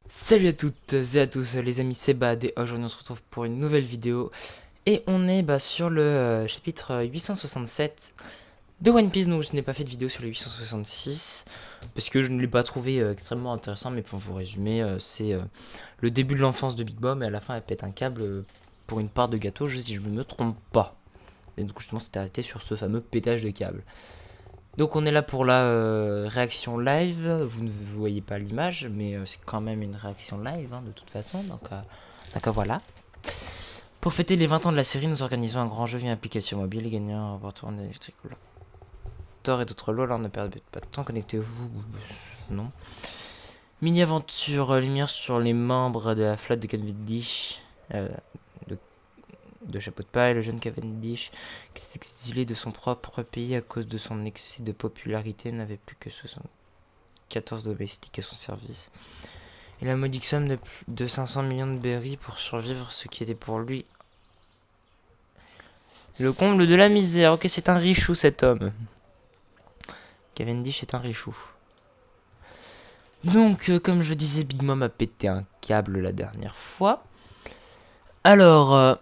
Salut à toutes et à tous les amis, c'est Bad et aujourd'hui on se retrouve pour une nouvelle vidéo. Et on est sur le chapitre 867 de One Piece. Donc je n'ai pas fait de vidéo sur le 866 parce que je ne l'ai pas trouvé extrêmement intéressant. Mais pour vous résumer, c'est le début de l'enfance de Big Mom et à la fin elle pète un câble pour une part de gâteau, si je ne me trompe pas. Et donc justement c'était arrêté sur ce fameux pétage de câble. Donc on est là pour la réaction live, vous ne voyez pas l'image, mais c'est quand même une réaction live de toute façon, donc voilà. Pour fêter les 20 ans de la série, nous organisons un grand jeu via application mobile, les gagnants remporteront des tricolores. Thor et d'autres lots, alors ne perdez pas de temps, connectez-vous, non. Mini-aventure, lumière sur les membres de la flotte de Cavendish, de Chapeau de Paille, le jeune Cavendish, qui s'est exilé de son propre pays à cause de son excès de popularité, n'avait plus que 74 domestiques à son service. Et la modique somme de 500 millions de berries pour survivre, ce qui était pour lui le comble de la misère. Ok, c'est un richou cet homme. Cavendish est un richou. Donc, comme je disais, Big Mom a pété un câble la dernière fois. Alors...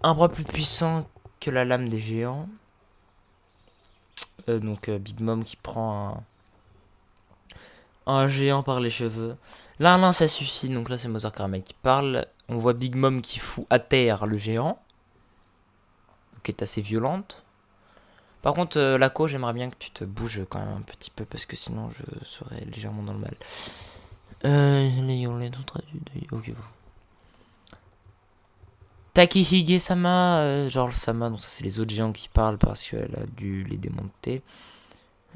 un bras plus puissant que la lame des géants. Big Mom qui prend un géant par les cheveux. Là, ça suffit. Donc là, c'est Mother Caramel qui parle. On voit Big Mom qui fout à terre le géant. Qui est assez violente. Par contre, Laco, j'aimerais bien que tu te bouges quand même un petit peu. Parce que sinon, je serais légèrement dans le mal. Les traduits de... Ok, bon. Takihige-sama, genre le Sama, donc ça c'est les autres géants qui parlent parce qu'elle a dû les démonter.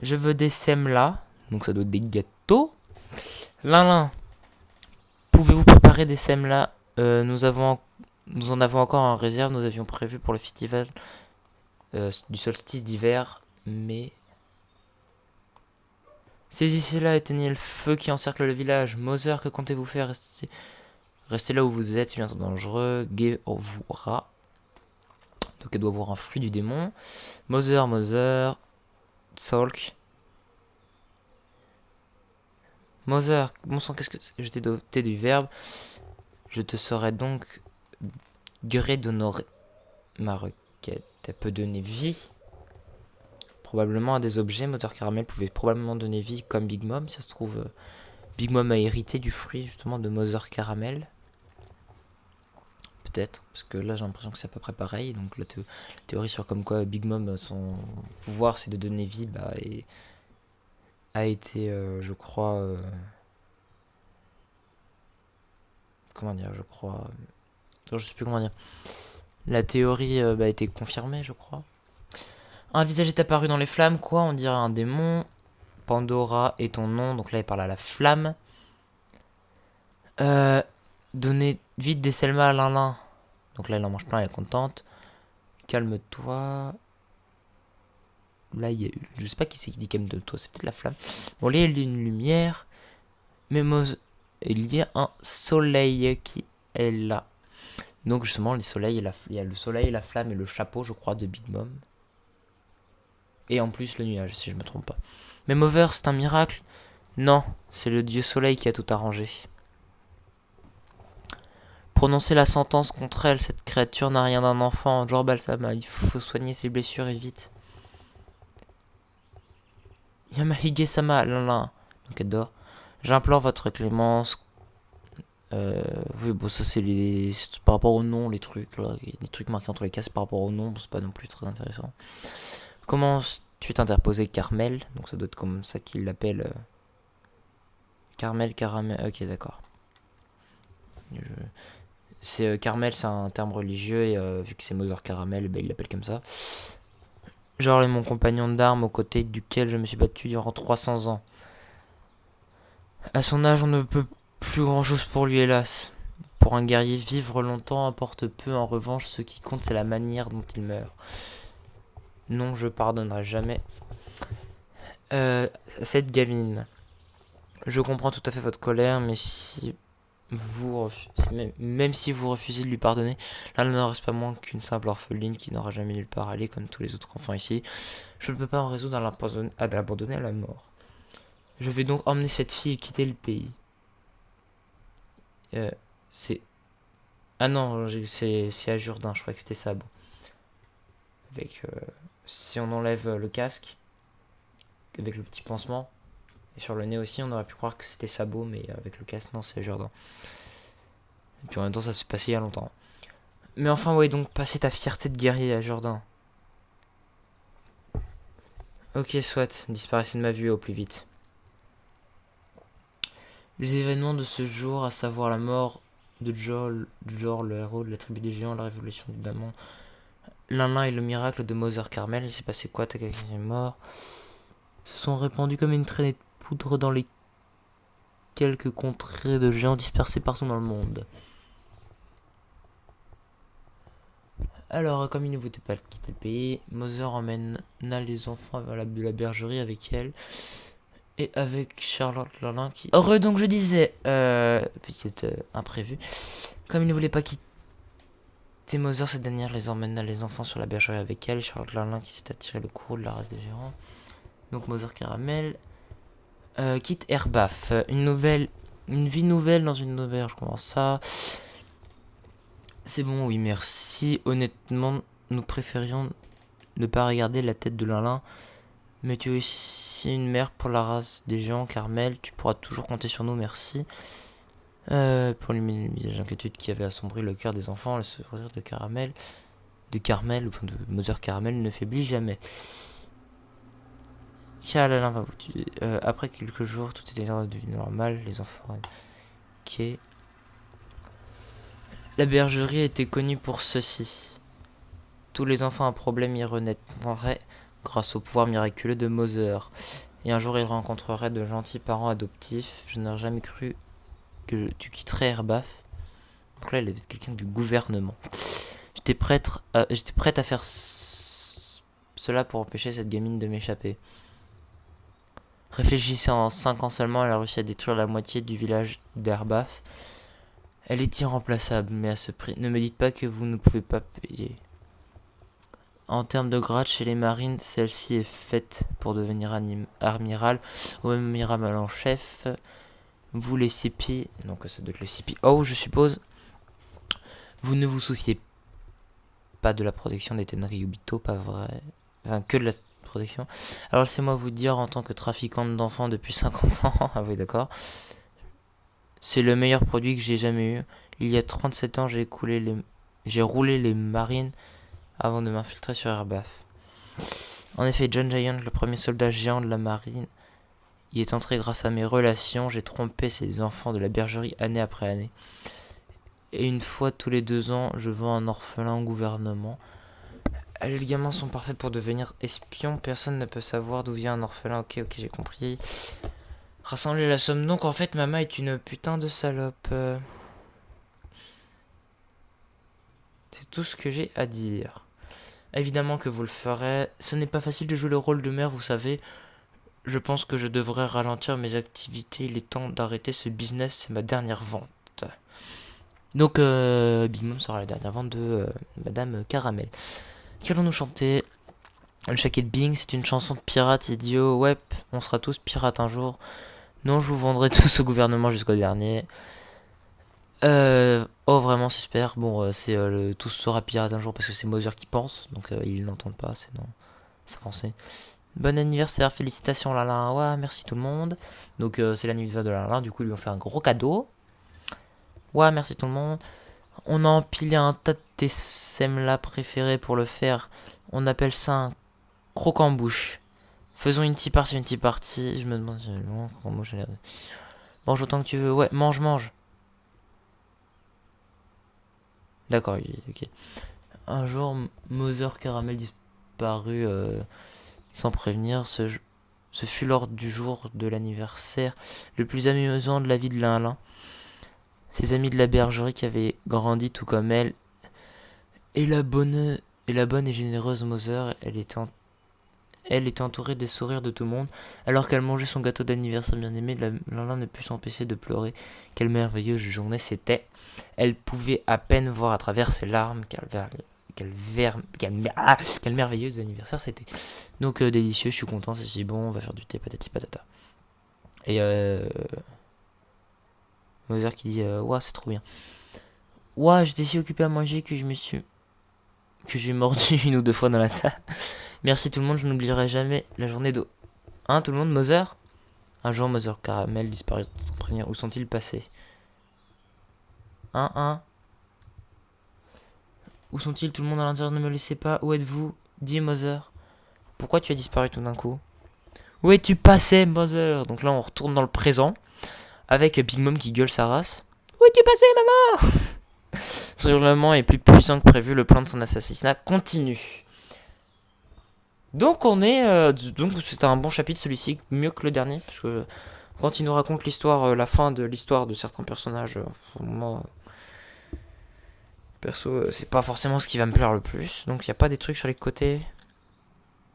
Je veux des semla, donc ça doit être des gâteaux. Lin, pouvez-vous préparer des semla? Nous en avons encore en réserve, nous avions prévu pour le festival du solstice d'hiver, mais... Saisissez-la, éteignez le feu qui encercle le village. Mother, que comptez-vous faire? Restez là où vous êtes, c'est bientôt dangereux. Gevura. Donc elle doit voir un flux du démon. Mother. Tzolk. Mother, bon sang, qu'est-ce que c'est? Je t'ai doté du verbe. Je te serai donc gré d'honorer ma requête. Elle peut donner vie. Probablement à des objets. Mother Caramel pouvait probablement donner vie comme Big Mom. Si ça se trouve, Big Mom a hérité du fruit justement de Mother Caramel. Peut-être, parce que là j'ai l'impression que c'est à peu près pareil. Donc la théorie sur comme quoi Big Mom, son pouvoir c'est de donner vie, et a été, je crois... comment dire, je crois... je sais plus comment dire. La théorie a été confirmée, je crois. Un visage est apparu dans les flammes, quoi, on dirait un démon. Pandora est ton nom, donc là il parle à la flamme. Donnez vite des Selma à Lin. Donc là, elle en mange plein, elle est contente. Calme-toi. Là, il y a eu... Je sais pas qui c'est qui dit calme-toi, c'est peut-être la flamme. Bon, là, il y a une lumière. Mais il y a un soleil qui est là. Donc justement, les soleils il y a le soleil, la flamme et le chapeau, je crois, de Big Mom. Et en plus, le nuage, si je me trompe pas. Mais Mover, c'est un miracle? Non, c'est le dieu soleil qui a tout arrangé. Prononcer la sentence contre elle, cette créature n'a rien d'un enfant. Genre Balsama, il faut soigner ses blessures et vite. Yamahige-sama, là. Donc elle dort. J'implore votre clémence. Oui, bon, ça c'est par rapport au nom, les trucs, là. Les trucs marqués entre les cases par rapport au nom, bon, c'est pas non plus très intéressant. Comment tu t'interposais Carmel? Donc ça doit être comme ça qu'il l'appelle. Carmel, Caramel. Ok, d'accord. Carmel, c'est un terme religieux et vu que c'est Mother Caramel, il l'appelle comme ça. Genre est mon compagnon d'armes aux côtés duquel je me suis battu durant 300 ans. À son âge, on ne peut plus grand chose pour lui, hélas. Pour un guerrier, vivre longtemps apporte peu. En revanche, ce qui compte, c'est la manière dont il meurt. Non, je pardonnerai jamais. Cette gamine. Je comprends tout à fait votre colère, mais si même si vous refusez de lui pardonner, là, n'en reste pas moins qu'une simple orpheline qui n'aura jamais nulle part aller comme tous les autres enfants ici. Je ne peux pas en résoudre à l'abandonner à la mort. Je vais donc emmener cette fille et quitter le pays. C'est... Ah non, c'est à Jourdain, je crois que c'était ça. Bon. Avec... si on enlève le casque, avec le petit pansement, et sur le nez aussi, on aurait pu croire que c'était Sabot, mais avec le casque, non, c'est à Jourdain. Et puis en même temps, ça s'est passé il y a longtemps. Mais enfin, ouais, donc passer ta fierté de guerrier à Jourdain. Ok, soit, disparaissez de ma vue au plus vite. Les événements de ce jour, à savoir la mort de Jor, le héros de la tribu des géants, la révolution du Damon, l'un et le miracle de Mother Carmel. Il s'est passé quoi? T'as quelqu'un qui est mort. Se sont répandus comme une traînée de poudre dans les quelques contrées de géants dispersés partout dans le monde. Alors, comme il ne voulait pas quitter le pays, Mother emmena les enfants à la bergerie avec elle. Et avec Charlotte Lalin qui... Heureux, donc je disais, petite imprévue. Comme il ne voulait pas quitter Mother, cette dernière les emmena les enfants sur la bergerie avec elle. Charlotte Lalin qui s'est attiré le courroux de la race des gérants. Donc Mother Caramel quitte Herbaf. Une vie nouvelle dans une auberge, comment ça? C'est bon, oui, merci. Honnêtement, nous préférions ne pas regarder la tête de Lalin. Mais tu es aussi une mère pour la race des géants, Carmel. Tu pourras toujours compter sur nous, merci. Pour éliminer le visage d'inquiétude qui avait assombri le cœur des enfants, le sourire de Carmel, enfin de Mother Caramel, ne faiblit jamais. Lalin va vous tuer. Après quelques jours, tout était devenu normal. Les enfants... Ok. La bergerie était connue pour ceci. Tous les enfants à problème y renaîtraient grâce au pouvoir miraculeux de Mother. Et un jour, il rencontrerait de gentils parents adoptifs. Je n'aurais jamais cru que tu quitterais Herbaf. Donc là, il est quelqu'un du gouvernement. J'étais prête à faire cela pour empêcher cette gamine de m'échapper. Réfléchissez, en 5 ans seulement, elle a réussi à détruire la moitié du village d'Herbaf. Elle est irremplaçable, mais à ce prix. Ne me dites pas que vous ne pouvez pas payer. En termes de grade chez les marines, celle-ci est faite pour devenir amiral ou même amiral en chef. Vous les CP, donc ça doit être le CPO je suppose. Vous ne vous souciez pas de la protection des Tenri Yubito, pas vrai. Enfin, que de la protection. Alors laissez-moi vous dire, en tant que trafiquante d'enfants depuis 50 ans, ah oui d'accord, c'est le meilleur produit que j'ai jamais eu. Il y a 37 ans, j'ai roulé les marines avant de m'infiltrer sur Herbaf. En effet, John Giant, le premier soldat géant de la marine, y est entré grâce à mes relations. J'ai trompé ces enfants de la bergerie année après année. Et une fois tous les 2 ans, je vends un orphelin au gouvernement. Les gamins sont parfaits pour devenir espions. Personne ne peut savoir d'où vient un orphelin. Ok, j'ai compris. Rassembler la somme. Donc en fait, maman est une putain de salope. C'est tout ce que j'ai à dire. Évidemment que vous le ferez. Ce n'est pas facile de jouer le rôle de mère, vous savez. Je pense que je devrais ralentir mes activités. Il est temps d'arrêter ce business. C'est ma dernière vente. Donc, Big Mom sera la dernière vente de Madame Caramel. Qu'allons-nous chanter? Le Shaquet de Bing, c'est une chanson de pirate idiot. Ouais, on sera tous pirates un jour. Non, je vous vendrai tous au gouvernement jusqu'au dernier. Oh, vraiment, c'est super. Bon, c'est tous sera pirate un jour parce que c'est Mother qui pense. Donc, ils n'entendent pas, c'est non. C'est français. Bon anniversaire, félicitations Lalin. Ouais, merci tout le monde. Donc, c'est l'anniversaire de Lalin. Du coup, ils lui ont fait un gros cadeau. Ouais, merci tout le monde. On a empilé un tas de tes semlas préférés pour le faire. On appelle ça un croquant-bouche. Faisons une tea party. Je me demande si moi j'ai l'air de... Mange autant que tu veux. Ouais, mange. D'accord, ok. Un jour, Mother Caramel disparut sans prévenir. Ce fut lors du jour de l'anniversaire le plus amusant de la vie de Lalin. Ses amis de la bergerie qui avaient grandi tout comme elle. Et la bonne et généreuse Mother, elle était Elle était entourée des sourires de tout le monde, alors qu'elle mangeait son gâteau d'anniversaire bien-aimé. Lala ne put s'empêcher de pleurer. Quelle merveilleuse journée c'était. Elle pouvait à peine voir à travers ses larmes. Quelle merveilleuse anniversaire c'était. Donc délicieux, je suis content, c'est si bon, on va faire du thé, patati patata. Et Mother qui dit ouah, c'est trop bien. Ouah, j'étais si occupé à manger que j'ai mordu une ou deux fois dans la salle. Merci tout le monde, je n'oublierai jamais la journée d'eau. Hein, tout le monde, Mother? Un jour, Mother Caramel disparut sans prévenir. Où sont-ils passés? Hein? Où sont-ils? Tout le monde à l'intérieur, ne me laissez pas. Où êtes-vous? Dis, Mother. Pourquoi tu as disparu tout d'un coup? Où es-tu passé, Mother? Donc là, on retourne dans le présent. Avec Big Mom qui gueule sa race. Où es-tu passé, maman? Son hurlement est plus puissant que prévu. Le plan de son assassinat continue. Donc donc c'est un bon chapitre celui-ci, mieux que le dernier, parce que quand il nous raconte l'histoire, la fin de l'histoire de certains personnages, moi, perso, c'est pas forcément ce qui va me plaire le plus. Donc il n'y a pas des trucs sur les côtés.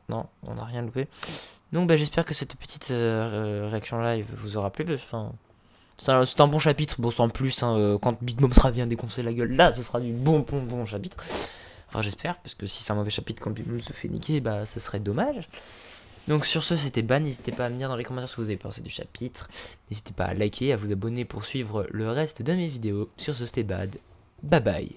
Non, on n'a rien loupé. Donc bah, j'espère que cette petite réaction live vous aura plu. Enfin, c'est un bon chapitre, bon sans plus, hein, quand Big Mom sera bien déconcer la gueule, là ce sera du bon chapitre. Enfin j'espère, parce que si c'est un mauvais chapitre quand Big Mom se fait niquer, bah ce serait dommage. Donc sur ce, c'était Ban, n'hésitez pas à me dire dans les commentaires ce que vous avez pensé du chapitre. N'hésitez pas à liker, à vous abonner pour suivre le reste de mes vidéos. Sur ce, c'était Bad. Bye bye.